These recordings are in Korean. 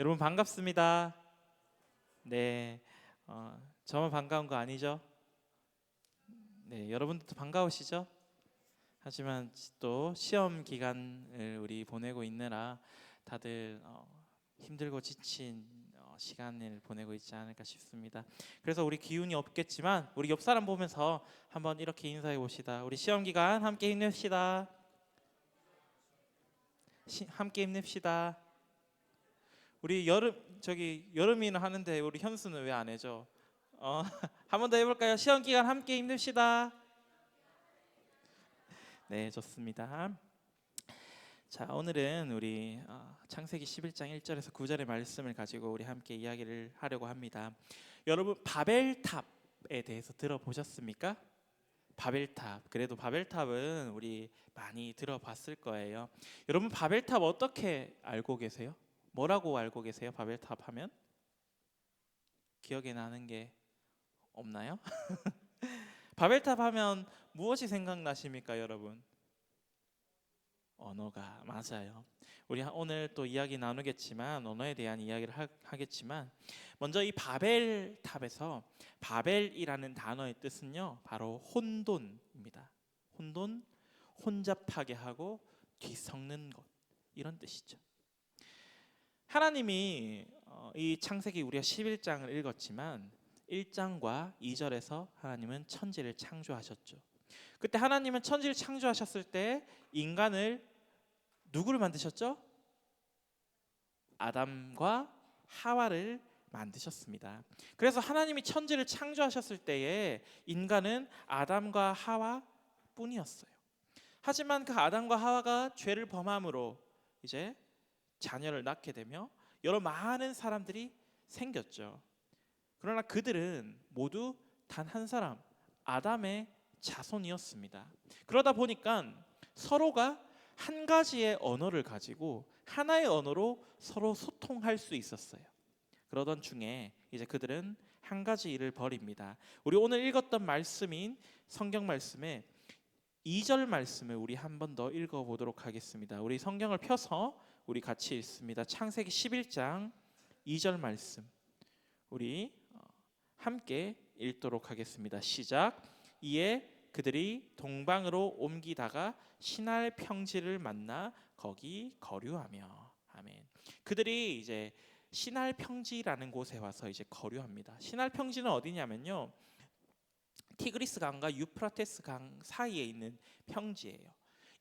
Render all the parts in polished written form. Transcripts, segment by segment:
여러분 반갑습니다. 네, 저만 반가운 거 아니죠? 네, 여러분들도 반가우시죠? 하지만 또 시험 기간을 우리 보내고 있느라 다들 힘들고 지친 시간을 보내고 있지 않을까 싶습니다. 그래서 우리 기운이 없겠지만 우리 옆 사람 보면서 한번 이렇게 인사해 봅시다. 우리 시험 기간 함께 힘냅시다. 함께 힘냅시다. 우리 여름이는 하는데 우리 현수는 왜 안 해줘? 한 번 더 해볼까요? 시험 기간 함께 힘냅시다. 네, 좋습니다. 자, 오늘은 우리 창세기 11장 1절에서 9절의 말씀을 가지고 우리 함께 이야기를 하려고 합니다. 여러분 바벨탑에 대해서 들어보셨습니까? 바벨탑. 그래도 바벨탑은 우리 많이 들어봤을 거예요. 여러분 바벨탑 어떻게 알고 계세요? 뭐라고 알고 계세요? 바벨탑 하면 기억에 나는 게 없나요? 바벨탑 하면 무엇이 생각나십니까, 여러분? 언어가 맞아요. 우리 오늘 또 이야기 나누겠지만 언어에 대한 이야기를 하겠지만 먼저 이 바벨탑에서 바벨이라는 단어의 뜻은요 바로 혼돈입니다. 혼돈, 혼잡하게 하고 뒤섞는 것, 이런 뜻이죠. 하나님이 이 창세기 우리가 11장을 읽었지만 1장과 2절에서 하나님은 천지를 창조하셨죠. 그때 하나님은 천지를 창조하셨을 때 인간을 누구를 만드셨죠? 아담과 하와를 만드셨습니다. 그래서 하나님이 천지를 창조하셨을 때에 인간은 아담과 하와 뿐이었어요. 하지만 그 아담과 하와가 죄를 범함으로 이제 자녀를 낳게 되며 여러 많은 사람들이 생겼죠. 그러나 그들은 모두 단 한 사람, 아담의 자손이었습니다. 그러다 보니까 서로가 한 가지의 언어를 가지고 하나의 언어로 서로 소통할 수 있었어요. 그러던 중에 이제 그들은 한 가지 일을 벌입니다. 우리 오늘 읽었던 말씀인 성경 말씀에 2절 말씀을 우리 한 번 더 읽어보도록 하겠습니다. 우리 성경을 펴서 우리 같이 읽습니다. 창세기 11장 2절 말씀 우리 함께 읽도록 하겠습니다. 시작. 이에 그들이 동방으로 옮기다가 시날 평지를 만나 거기 거류하며. 아멘. 그들이 이제 시날 평지라는 곳에 와서 이제 거류합니다. 시날 평지는 어디냐면요, 티그리스 강과 유프라테스 강 사이에 있는 평지예요.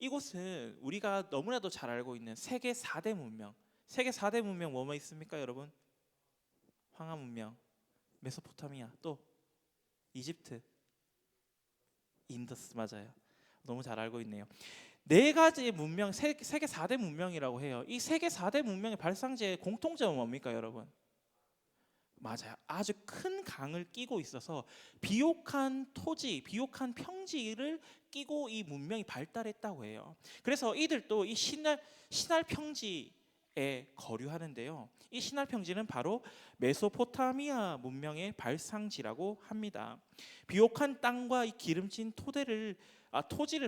이곳은 우리가 너무나도 잘 알고 있는 세계 4대 문명. 세계 4대 문명 뭐뭐 있습니까, 여러분? 황하 문명, 메소포타미아, 또 이집트, 인더스. 맞아요. 너무 잘 알고 있네요. 네 가지의 문명, 세계 4대 문명이라고 해요. 이 세계 4대 문명의 발상지의 공통점은 뭡니까, 여러분? 맞아요. 아주 큰 강을 끼고 있어서 비옥한 토지, 비옥한 평지를 끼고 이 문명이 발달했다고 해요. 그래서 이들도 이 시날 평지에 거류하는데요. 이 시날 평지는 바로 메소포타미아 문명의 발상지라고 합니다. 비옥한 땅과 이 기름진 토지를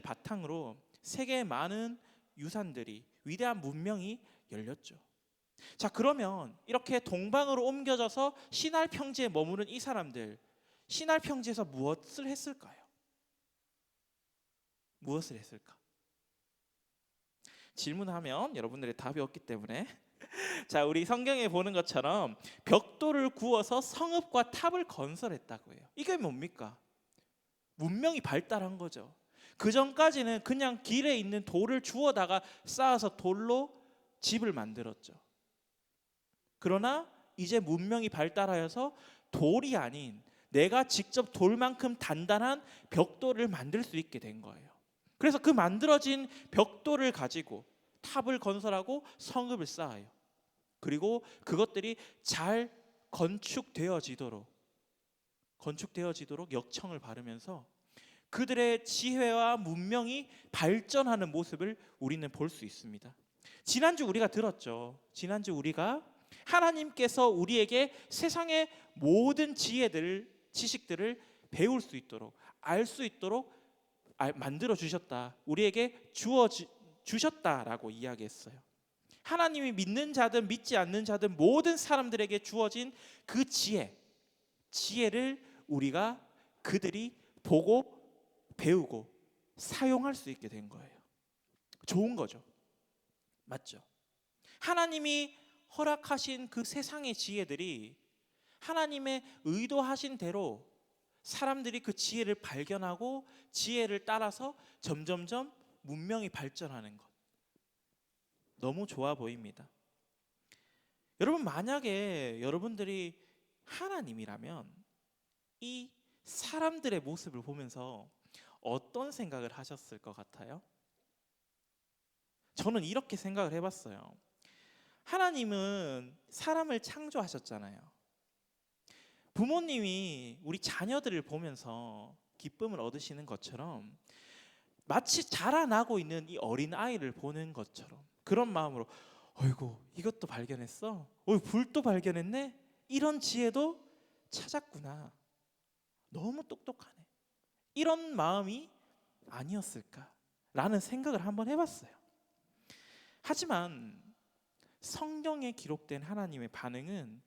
바탕으로 세계의 많은 유산들이, 위대한 문명이 열렸죠. 자, 그러면 이렇게 동방으로 옮겨져서 시날 평지에 머무른 이 사람들, 시날 평지에서 무엇을 했을까요? 무엇을 했을까? 질문하면 여러분들의 답이 없기 때문에 자, 우리 성경에 보는 것처럼 벽돌을 구워서 성읍과 탑을 건설했다고 해요. 이게 뭡니까? 문명이 발달한 거죠. 그 전까지는 그냥 길에 있는 돌을 주워다가 쌓아서 돌로 집을 만들었죠. 그러나 이제 문명이 발달하여서 돌이 아닌 내가 직접 돌만큼 단단한 벽돌을 만들 수 있게 된 거예요. 그래서 그 만들어진 벽돌을 가지고 탑을 건설하고 성읍을 쌓아요. 그리고 그것들이 잘 건축되어지도록 역청을 바르면서 그들의 지혜와 문명이 발전하는 모습을 우리는 볼 수 있습니다. 지난주 우리가 들었죠. 지난주 우리가 하나님께서 우리에게 세상의 모든 지식들을 배울 수 있도록, 알 수 있도록 만들어 주셨다. 우리에게 주셨다라고 이야기했어요. 하나님이 믿는 자든 믿지 않는 자든 모든 사람들에게 주어진 그 지혜를 우리가 그들이 보고 배우고 사용할 수 있게 된 거예요. 좋은 거죠. 맞죠? 하나님이 허락하신 그 세상의 지혜들이 하나님의 의도하신 대로 사람들이 그 지혜를 발견하고 지혜를 따라서 점점점 문명이 발전하는 것. 너무 좋아 보입니다. 여러분, 만약에 여러분들이 하나님이라면 이 사람들의 모습을 보면서 어떤 생각을 하셨을 것 같아요? 저는 이렇게 생각을 해봤어요. 하나님은 사람을 창조하셨잖아요. 부모님이 우리 자녀들을 보면서 기쁨을 얻으시는 것처럼 마치 자라나고 있는 이 어린 아이를 보는 것처럼 그런 마음으로 어이구 이것도 발견했어? 불도 발견했네? 이런 지혜도 찾았구나. 너무 똑똑하네. 이런 마음이 아니었을까라는 생각을 한번 해봤어요. 하지만 성경에 기록된 하나님의 반응은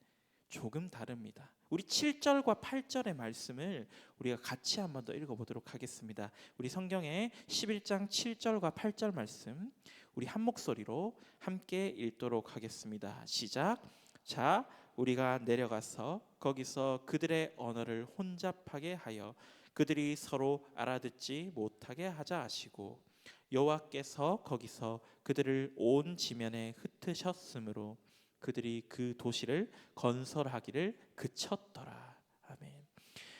조금 다릅니다. 우리 7절과 8절의 말씀을 우리가 같이 한번 더 읽어보도록 하겠습니다. 우리 성경의 11장 7절과 8절 말씀 우리 한 목소리로 함께 읽도록 하겠습니다. 시작. 자, 우리가 내려가서 거기서 그들의 언어를 혼잡하게 하여 그들이 서로 알아듣지 못하게 하자 하시고 여호와께서 거기서 그들을 온 지면에 흩으셨으므로 그들이 그 도시를 건설하기를 그쳤더라. 아멘.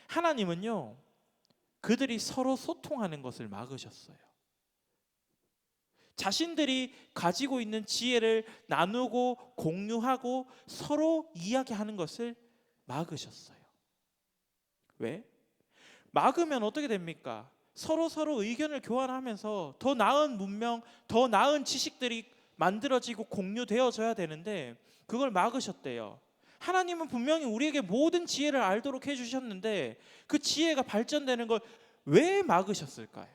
하나님은요, 그들이 서로 소통하는 것을 막으셨어요. 자신들이 가지고 있는 지혜를 나누고 공유하고 서로 이야기하는 것을 막으셨어요. 왜? 막으면 어떻게 됩니까? 서로 의견을 교환하면서 더 나은 문명, 더 나은 지식들이 만들어지고 공유되어져야 되는데 그걸 막으셨대요. 하나님은 분명히 우리에게 모든 지혜를 알도록 해주셨는데 그 지혜가 발전되는 걸 왜 막으셨을까요?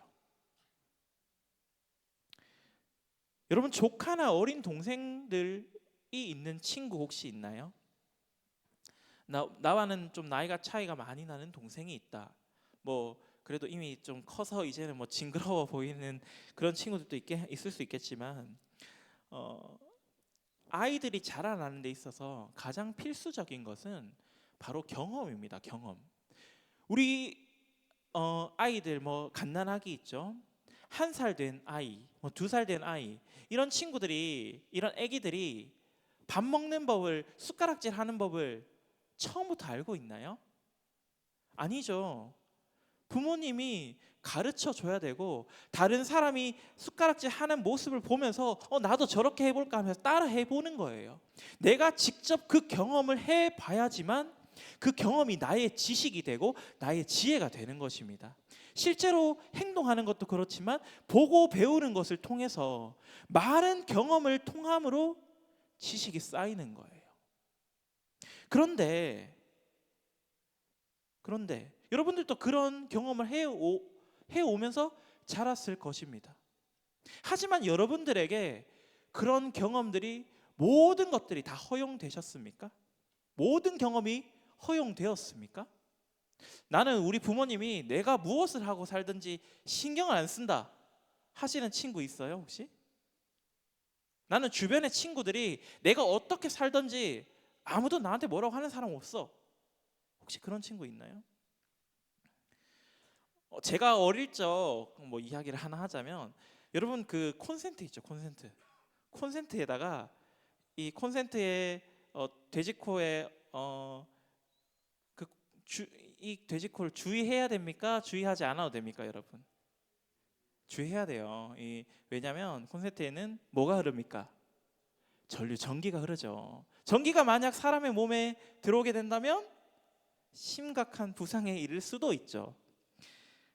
여러분, 조카나 어린 동생들이 있는 친구 혹시 있나요? 나와는 좀 나이가 차이가 많이 나는 동생이 있다. 뭐 그래도 이미 좀 커서 이제는 뭐 징그러워 보이는 그런 친구들도 있을 수 있겠지만 아이들이 자라나는 데 있어서 가장 필수적인 것은 바로 경험입니다. 경험. 우리 아이들 뭐 갓난아기 있죠. 1살 된 아이, 뭐 2살 된 아이 이런 친구들이 이런 아기들이 밥 먹는 법을 숟가락질 하는 법을 처음부터 알고 있나요? 아니죠. 부모님이 가르쳐 줘야 되고 다른 사람이 숟가락질 하는 모습을 보면서 나도 저렇게 해볼까 하면서 따라 해보는 거예요. 내가 직접 그 경험을 해봐야지만 그 경험이 나의 지식이 되고 나의 지혜가 되는 것입니다. 실제로 행동하는 것도 그렇지만 보고 배우는 것을 통해서 많은 경험을 통함으로 지식이 쌓이는 거예요. 그런데 여러분들도 그런 경험을 해오면서 자랐을 것입니다. 하지만 여러분들에게 그런 경험들이 모든 것들이 다 허용되셨습니까? 모든 경험이 허용되었습니까? 나는 우리 부모님이 내가 무엇을 하고 살든지 신경을 안 쓴다 하시는 친구 있어요 혹시? 나는 주변의 친구들이 내가 어떻게 살든지 아무도 나한테 뭐라고 하는 사람 없어. 혹시 그런 친구 있나요? 제가 어릴 적 뭐 이야기를 하나 하자면 여러분 그 콘센트 있죠. 콘센트에다가 이 콘센트에 돼지코에 이 돼지코를 주의해야 됩니까? 주의하지 않아도 됩니까, 여러분? 주의해야 돼요. 왜냐하면 콘센트에는 뭐가 흐릅니까? 전기가 흐르죠. 전기가 만약 사람의 몸에 들어오게 된다면 심각한 부상에 이를 수도 있죠.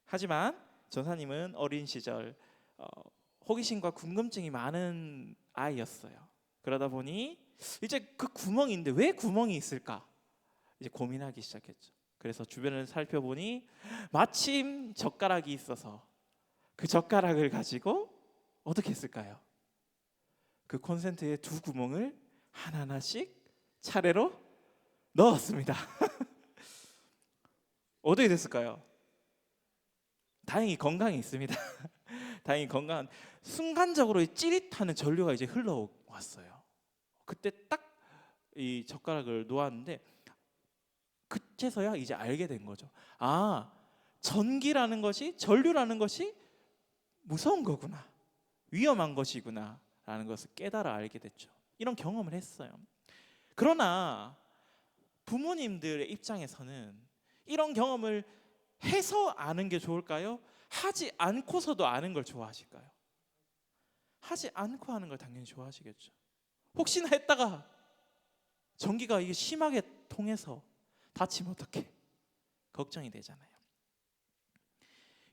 하지만 전사님은 어린 시절 호기심과 궁금증이 많은 아이였어요. 그러다 보니 이제 그 구멍인데 왜 구멍이 있을까? 이제 고민하기 시작했죠. 그래서 주변을 살펴보니 마침 젓가락이 있어서 그 젓가락을 가지고 어떻게 했을까요? 그 콘센트의 두 구멍을 하나하나씩 차례로 넣었습니다. 어떻게 됐을까요? 다행히 건강이 있습니다. 다행히 건강한, 순간적으로 찌릿하는 전류가 이제 흘러왔어요. 그때 딱 이 젓가락을 놓았는데 그때서야 이제 알게 된 거죠. 아, 전기라는 것이, 전류라는 것이 무서운 거구나, 위험한 것이구나 라는 것을 깨달아 알게 됐죠. 이런 경험을 했어요. 그러나 부모님들의 입장에서는 이런 경험을 해서 아는 게 좋을까요? 하지 않고서도 아는 걸 좋아하실까요? 하지 않고 하는 걸 당연히 좋아하시겠죠. 혹시나 했다가 전기가 이게 심하게 통해서 다치면 어떡해? 걱정이 되잖아요.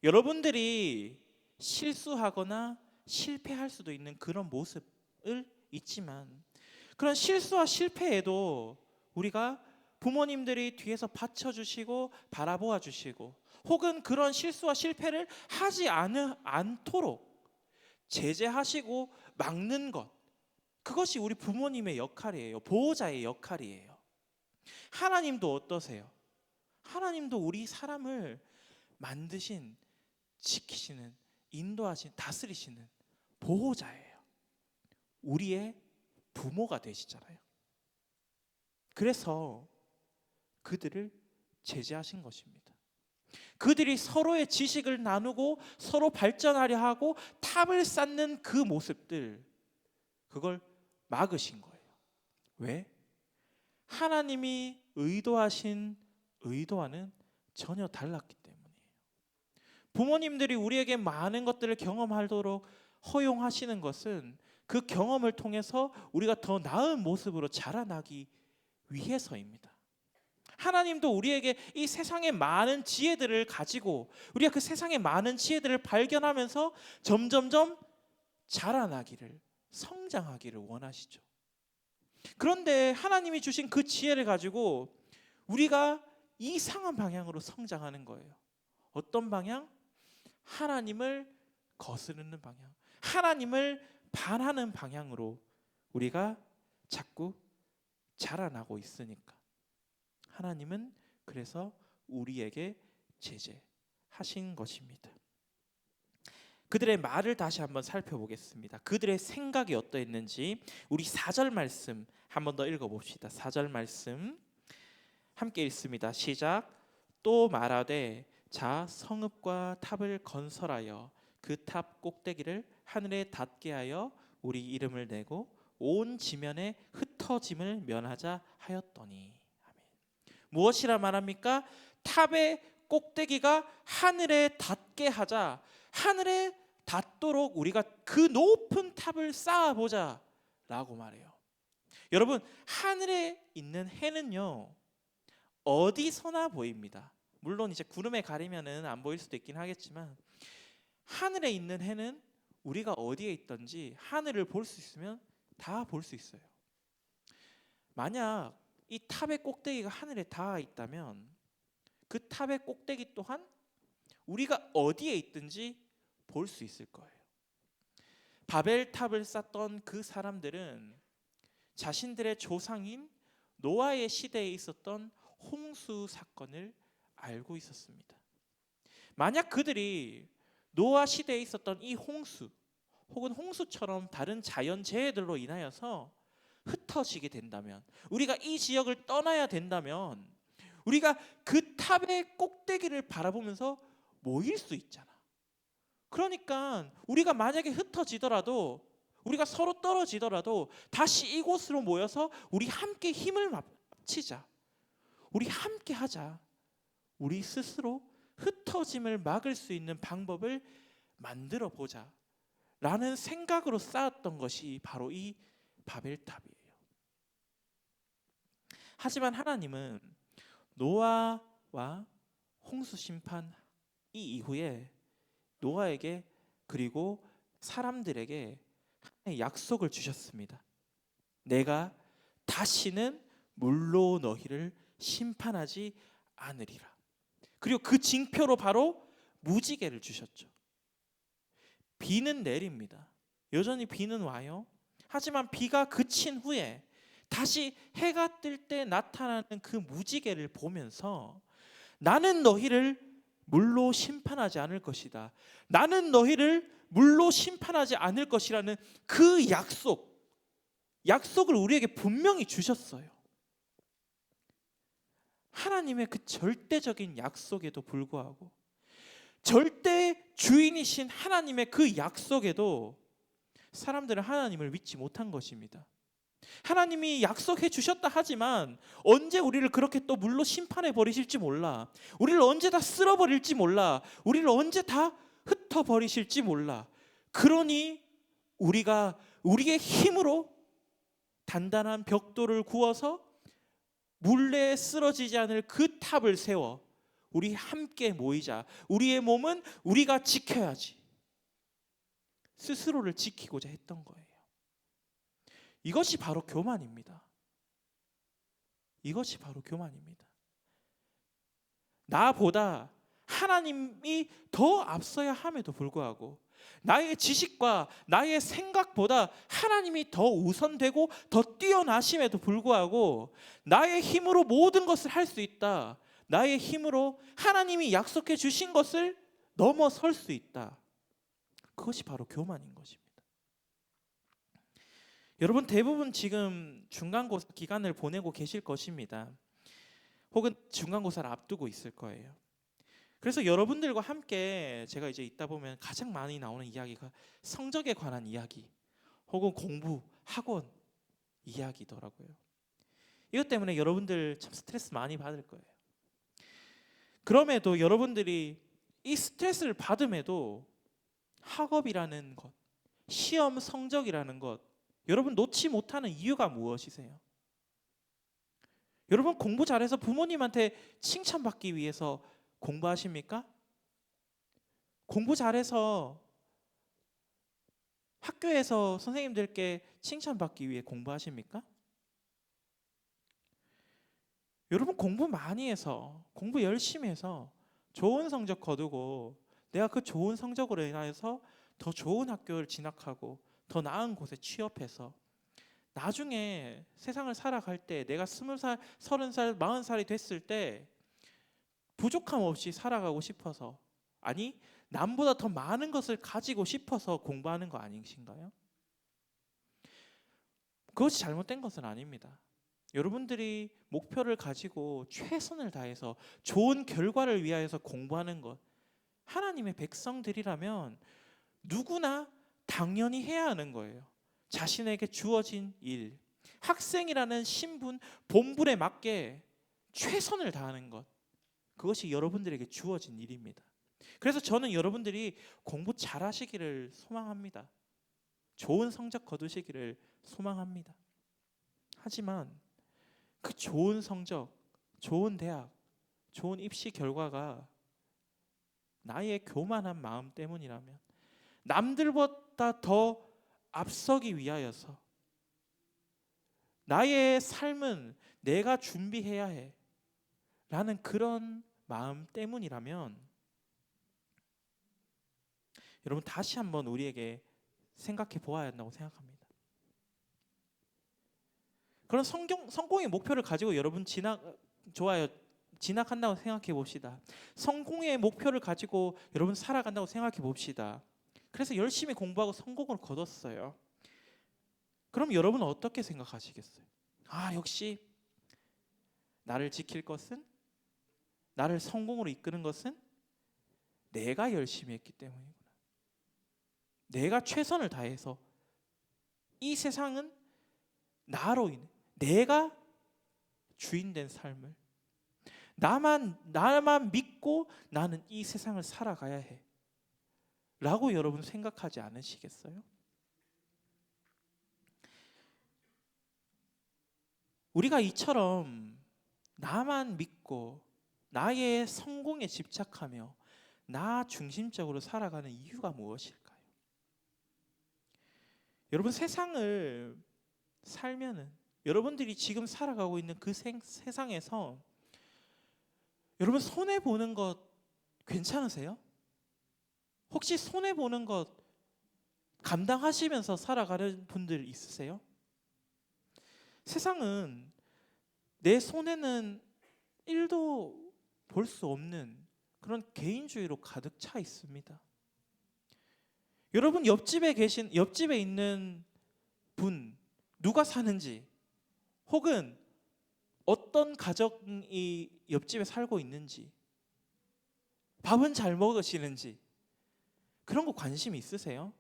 여러분들이 실수하거나 실패할 수도 있는 그런 모습을 있지만, 그런 실수와 실패에도 우리가 부모님들이 뒤에서 받쳐주시고 바라보아 주시고, 혹은 그런 실수와 실패를 하지 않도록 제재하시고 막는 것, 그것이 우리 부모님의 역할이에요. 보호자의 역할이에요. 하나님도 어떠세요? 하나님도 우리 사람을 만드신, 지키시는, 인도하신, 다스리시는 보호자예요. 우리의 부모가 되시잖아요. 그래서 그들을 제재하신 것입니다. 그들이 서로의 지식을 나누고 서로 발전하려 하고 탑을 쌓는 그 모습들, 그걸 막으신 거예요. 왜? 하나님이 의도하신 의도와는 전혀 달랐기 때문이에요. 부모님들이 우리에게 많은 것들을 경험하도록 허용하시는 것은 그 경험을 통해서 우리가 더 나은 모습으로 자라나기 위해서입니다. 하나님도 우리에게 이 세상의 많은 지혜들을 가지고, 우리가 그 세상의 많은 지혜들을 발견하면서 점점점 자라나기를, 성장하기를 원하시죠. 그런데 하나님이 주신 그 지혜를 가지고 우리가 이상한 방향으로 성장하는 거예요. 어떤 방향? 하나님을 거스르는 방향, 하나님을 반하는 방향으로 우리가 자꾸 자라나고 있으니까 하나님은 그래서 우리에게 제재하신 것입니다. 그들의 말을 다시 한번 살펴보겠습니다. 그들의 생각이 어떠했는지 우리 4절 말씀 한번 더 읽어봅시다. 4절 말씀 함께 읽습니다. 시작. 또 말하되 자 성읍과 탑을 건설하여 그 탑 꼭대기를 하늘에 닿게 하여 우리 이름을 내고 온 지면에 흩어짐을 면하자 하였더니. 아멘. 무엇이라 말합니까? 탑의 꼭대기가 하늘에 닿게 하자, 하늘에 닿도록 우리가 그 높은 탑을 쌓아보자 라고 말해요. 여러분, 하늘에 있는 해는요 어디서나 보입니다. 물론 이제 구름에 가리면은 안 보일 수도 있긴 하겠지만, 하늘에 있는 해는 우리가 어디에 있든지 하늘을 볼 수 있으면 다 볼 수 있어요. 만약 이 탑의 꼭대기가 하늘에 닿아 있다면 그 탑의 꼭대기 또한 우리가 어디에 있든지 볼 수 있을 거예요. 바벨탑을 쌓던 그 사람들은 자신들의 조상인 노아의 시대에 있었던 홍수 사건을 알고 있었습니다. 만약 그들이 노아 시대에 있었던 이 홍수, 혹은 홍수처럼 다른 자연재해들로 인하여서 흩어지게 된다면, 우리가 이 지역을 떠나야 된다면, 우리가 그 탑의 꼭대기를 바라보면서 모일 수 있잖아. 그러니까 우리가 만약에 흩어지더라도, 우리가 서로 떨어지더라도 다시 이곳으로 모여서 우리 함께 힘을 합치자, 우리 함께 하자, 우리 스스로 흩어짐을 막을 수 있는 방법을 만들어 보자 라는 생각으로 쌓았던 것이 바로 이 바벨탑이에요. 하지만 하나님은 노아와 홍수 심판 이 이후에 노아에게, 그리고 사람들에게 하나의 약속을 주셨습니다. 내가 다시는 물로 너희를 심판하지 않으리라. 그리고 그 징표로 바로 무지개를 주셨죠. 비는 내립니다. 여전히 비는 와요. 하지만 비가 그친 후에 다시 해가 뜰 때 나타나는 그 무지개를 보면서 나는 너희를 물로 심판하지 않을 것이다. 나는 너희를 물로 심판하지 않을 것이라는 그 약속을 우리에게 분명히 주셨어요. 하나님의 그 절대적인 약속에도 불구하고, 절대 주인이신 하나님의 그 약속에도 사람들은 하나님을 믿지 못한 것입니다. 하나님이 약속해 주셨다 하지만 언제 우리를 그렇게 또 물로 심판해 버리실지 몰라. 우리를 언제 다 쓸어 버릴지 몰라. 우리를 언제 다 흩어 버리실지 몰라. 그러니 우리가 우리의 힘으로 단단한 벽돌을 구워서 물레에 쓰러지지 않을 그 탑을 세워 우리 함께 모이자. 우리의 몸은 우리가 지켜야지. 스스로를 지키고자 했던 거예요. 이것이 바로 교만입니다. 이것이 바로 교만입니다. 나보다 하나님이 더 앞서야 함에도 불구하고 나의 지식과 나의 생각보다 하나님이 더 우선되고 더 뛰어나심에도 불구하고 나의 힘으로 모든 것을 할 수 있다. 나의 힘으로 하나님이 약속해 주신 것을 넘어설 수 있다. 그것이 바로 교만인 것입니다. 여러분 대부분 지금 중간고사 기간을 보내고 계실 것입니다. 혹은 중간고사를 앞두고 있을 거예요. 그래서 여러분들과 함께 제가 이제 있다 보면 가장 많이 나오는 이야기가 성적에 관한 이야기 혹은 공부, 학원 이야기더라고요. 이것 때문에 여러분들 참 스트레스 많이 받을 거예요. 그럼에도 여러분들이 이 스트레스를 받음에도 학업이라는 것, 시험 성적이라는 것, 여러분 놓지 못하는 이유가 무엇이세요? 여러분 공부 잘해서 부모님한테 칭찬받기 위해서 공부하십니까? 공부 잘해서 학교에서 선생님들께 칭찬받기 위해 공부하십니까? 여러분 공부 많이 해서, 공부 열심히 해서 좋은 성적 거두고 내가 그 좋은 성적으로 인하여서 더 좋은 학교를 진학하고 더 나은 곳에 취업해서 나중에 세상을 살아갈 때 내가 20살, 30살, 40살이 됐을 때 부족함 없이 살아가고 싶어서, 아니 남보다 더 많은 것을 가지고 싶어서 공부하는 거 아니신가요? 그것이 잘못된 것은 아닙니다. 여러분들이 목표를 가지고 최선을 다해서 좋은 결과를 위하여서 공부하는 것, 하나님의 백성들이라면 누구나 당연히 해야 하는 거예요. 자신에게 주어진 일, 학생이라는 신분, 본분에 맞게 최선을 다하는 것, 그것이 여러분들에게 주어진 일입니다. 그래서 저는 여러분들이 공부 잘하시기를 소망합니다. 좋은 성적 거두시기를 소망합니다. 하지만 그 좋은 성적, 좋은 대학, 좋은 입시 결과가 나의 교만한 마음 때문이라면, 남들보다 더 앞서기 위하여서 나의 삶은 내가 준비해야 해 라는 그런 마음 때문이라면, 여러분 다시 한번 우리에게 생각해 보아야 한다고 생각합니다. 그런 성공의 목표를 가지고 여러분 진학한다고 생각해 봅시다. 성공의 목표를 가지고 여러분 살아간다고 생각해 봅시다. 그래서 열심히 공부하고 성공을 거뒀어요. 그럼 여러분은 어떻게 생각하시겠어요? 아, 역시 나를 지킬 것은, 나를 성공으로 이끄는 것은 내가 열심히 했기 때문이구나. 내가 최선을 다해서, 이 세상은 나로 인해 내가 주인 된 삶을, 나만 믿고 나는 이 세상을 살아가야 해 라고 여러분 생각하지 않으시겠어요? 우리가 이처럼 나만 믿고 나의 성공에 집착하며 나 중심적으로 살아가는 이유가 무엇일까요? 여러분 세상을 살면은, 여러분들이 지금 살아가고 있는 그 세상에서 여러분 손해보는 것 괜찮으세요? 혹시 손해보는 것 감당하시면서 살아가는 분들 있으세요? 세상은 내 손에는 1도 볼 수 없는 그런 개인주의로 가득 차 있습니다. 여러분 옆집에 있는 분 누가 사는지, 혹은 어떤 가정이 옆집에 살고 있는지, 밥은 잘 먹으시는지, 그런 거 관심 있으세요?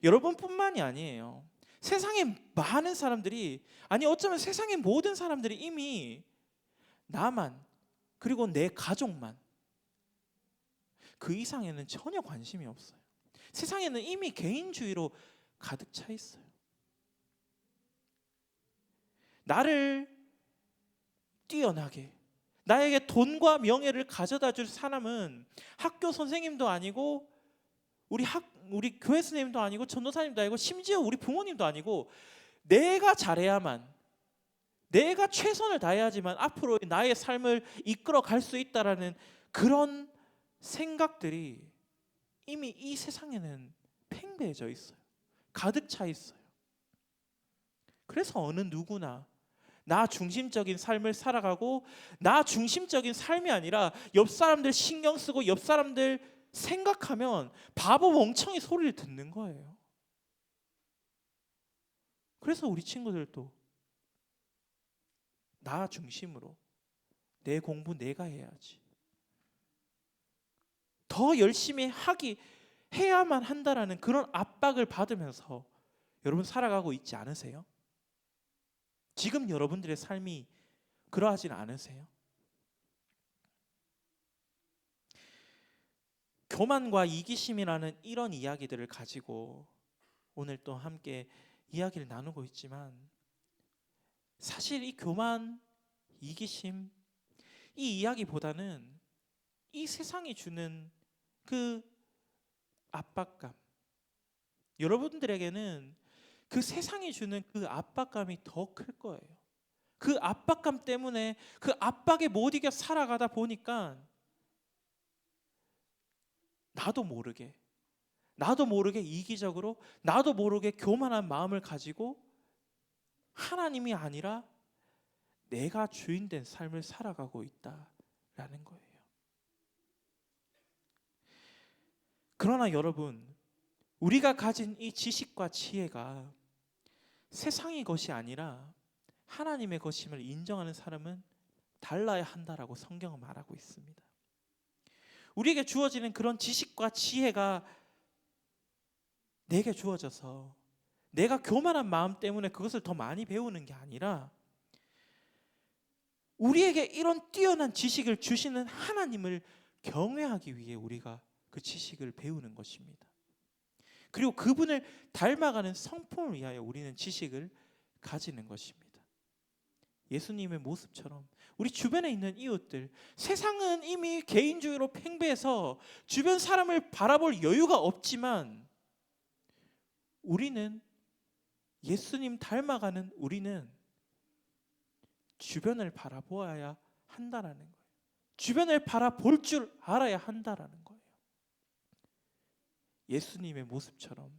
여러분뿐만이 아니에요. 세상에 많은 사람들이, 아니 어쩌면 세상의 모든 사람들이 이미 나만, 그리고 내 가족만, 그 이상에는 전혀 관심이 없어요. 세상에는 이미 개인주의로 가득 차 있어요. 나를 뛰어나게, 나에게 돈과 명예를 가져다 줄 사람은 학교 선생님도 아니고 우리 교회 선생님도 아니고 전도사님도 아니고 심지어 우리 부모님도 아니고, 내가 잘해야만, 내가 최선을 다해야지만 앞으로 나의 삶을 이끌어 갈 수 있다라는 그런 생각들이 이미 이 세상에는 팽배해져 있어요. 가득 차 있어요. 그래서 어느 누구나 나 중심적인 삶을 살아가고, 나 중심적인 삶이 아니라 옆 사람들 신경 쓰고 옆 사람들 생각하면 바보 멍청이 소리를 듣는 거예요. 그래서 우리 친구들도 나 중심으로 내 공부 내가 해야지, 더 열심히 해야만 한다라는 그런 압박을 받으면서 여러분 살아가고 있지 않으세요? 지금 여러분들의 삶이 그러하진 않으세요? 교만과 이기심이라는 이런 이야기들을 가지고 오늘 또 함께 이야기를 나누고 있지만, 사실 이 교만, 이기심, 이 이야기보다는 이 세상이 주는 그 압박감, 여러분들에게는 그 세상이 주는 그 압박감이 더 클 거예요. 그 압박감 때문에 그 압박에 못 이겨 살아가다 보니까 나도 모르게 이기적으로, 나도 모르게 교만한 마음을 가지고 하나님이 아니라 내가 주인 된 삶을 살아가고 있다라는 거예요. 그러나 여러분, 우리가 가진 이 지식과 지혜가 세상의 것이 아니라 하나님의 것임을 인정하는 사람은 달라야 한다라고 성경은 말하고 있습니다. 우리에게 주어지는 그런 지식과 지혜가 내게 주어져서 내가 교만한 마음 때문에 그것을 더 많이 배우는 게 아니라, 우리에게 이런 뛰어난 지식을 주시는 하나님을 경외하기 위해 우리가 그 지식을 배우는 것입니다. 그리고 그분을 닮아가는 성품을 위하여 우리는 지식을 가지는 것입니다. 예수님의 모습처럼 우리 주변에 있는 이웃들, 세상은 이미 개인주의로 팽배해서 주변 사람을 바라볼 여유가 없지만, 우리는 예수님 닮아가는 우리는 주변을 바라보아야 한다라는 거예요. 주변을 바라볼 줄 알아야 한다라는 거예요. 예수님의 모습처럼.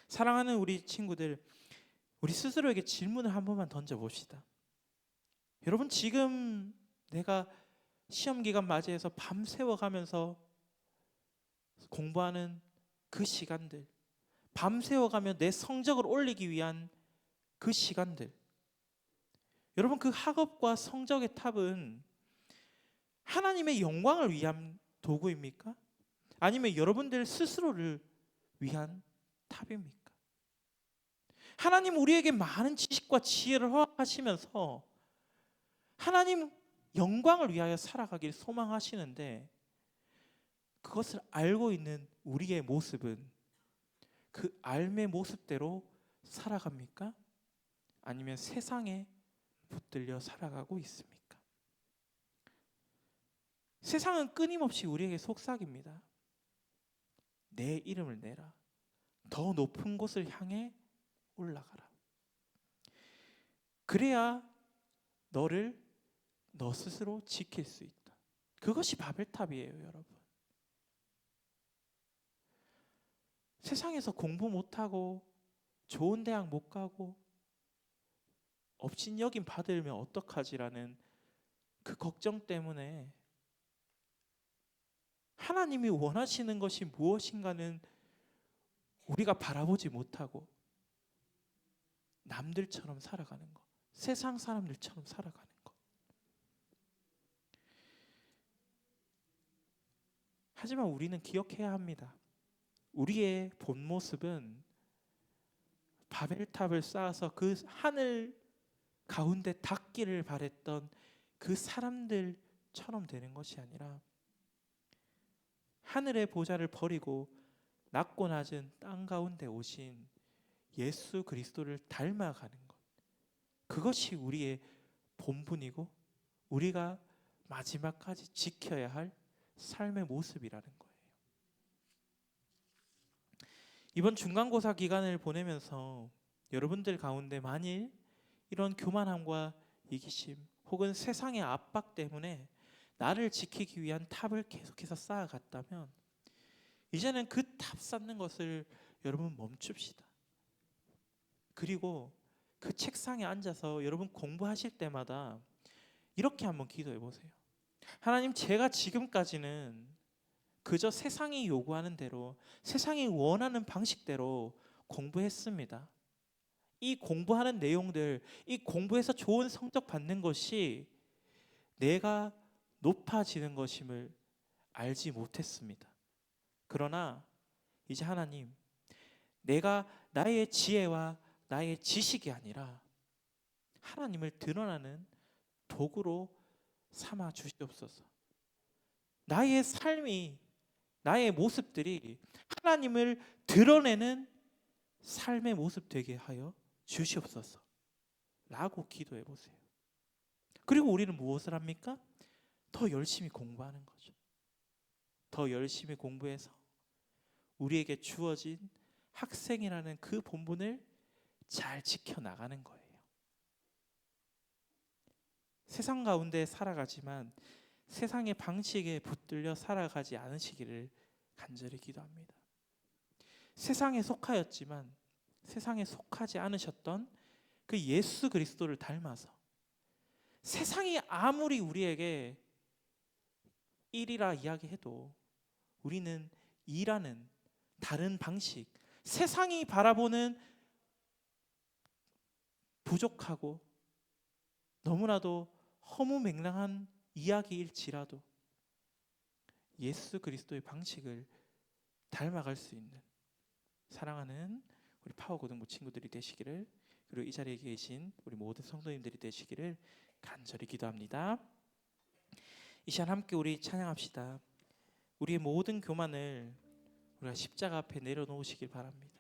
사랑하는 우리 친구들, 우리 스스로에게 질문을 한 번만 던져봅시다. 여러분, 지금 내가 시험 기간 맞이해서 밤새워 가면서 공부하는 그 시간들, 밤새워 가며 내 성적을 올리기 위한 그 시간들, 여러분, 그 학업과 성적의 탑은 하나님의 영광을 위한 도구입니까? 아니면 여러분들 스스로를 위한 탑입니까? 하나님 우리에게 많은 지식과 지혜를 허락하시면서 하나님 영광을 위하여 살아가길 소망하시는데, 그것을 알고 있는 우리의 모습은 그 삶의 모습대로 살아갑니까? 아니면 세상에 붙들려 살아가고 있습니까? 세상은 끊임없이 우리에게 속삭입니다. 내 이름을 내라. 더 높은 곳을 향해 올라가라. 그래야 너 스스로 지킬 수 있다. 그것이 바벨탑이에요, 여러분. 세상에서 공부 못하고 좋은 대학 못 가고 업신여긴 받으면 어떡하지라는 그 걱정 때문에 하나님이 원하시는 것이 무엇인가는 우리가 바라보지 못하고 남들처럼 살아가는 것, 세상 사람들처럼 살아가는 것. 하지만 우리는 기억해야 합니다. 우리의 본 모습은 바벨탑을 쌓아서 그 하늘 가운데 닿기를 바랬던 그 사람들처럼 되는 것이 아니라 하늘의 보좌를 버리고 낮고 낮은 땅 가운데 오신 예수 그리스도를 닮아가는 것. 그것이 우리의 본분이고 우리가 마지막까지 지켜야 할 삶의 모습이라는 거예요. 이번 중간고사 기간을 보내면서 여러분들 가운데 만일 이런 교만함과 이기심 혹은 세상의 압박 때문에 나를 지키기 위한 탑을 계속해서 쌓아갔다면 이제는 그 탑 쌓는 것을 여러분 멈춥시다. 그리고 그 책상에 앉아서 여러분 공부하실 때마다 이렇게 한번 기도해 보세요. 하나님, 제가 지금까지는 그저 세상이 요구하는 대로 세상이 원하는 방식대로 공부했습니다. 이 공부하는 내용들, 이 공부해서 좋은 성적 받는 것이 내가 높아지는 것임을 알지 못했습니다. 그러나 이제 하나님, 내가 나의 지혜와 나의 지식이 아니라 하나님을 드러나는 도구로 삼아 주시옵소서. 나의 삶이, 나의 모습들이 하나님을 드러내는 삶의 모습 되게 하여 주시옵소서 라고 기도해 보세요. 그리고 우리는 무엇을 합니까? 더 열심히 공부하는 거죠. 더 열심히 공부해서 우리에게 주어진 학생이라는 그 본분을 잘 지켜나가는 거예요. 세상 가운데 살아가지만 세상의 방식에 붙들려 살아가지 않으시기를 간절히 기도합니다. 세상에 속하였지만 세상에 속하지 않으셨던 그 예수 그리스도를 닮아서 세상이 아무리 우리에게 일이라 이야기해도 우리는 일하는 다른 방식, 세상이 바라보는 부족하고 너무나도 허무맹랑한 이야기일지라도 예수 그리스도의 방식을 닮아갈 수 있는 사랑하는 우리 파워고등부 친구들이 되시기를, 그리고 이 자리에 계신 우리 모든 성도님들이 되시기를 간절히 기도합니다. 이 시간 함께 우리 찬양합시다. 우리의 모든 교만을 우리가 십자가 앞에 내려놓으시길 바랍니다.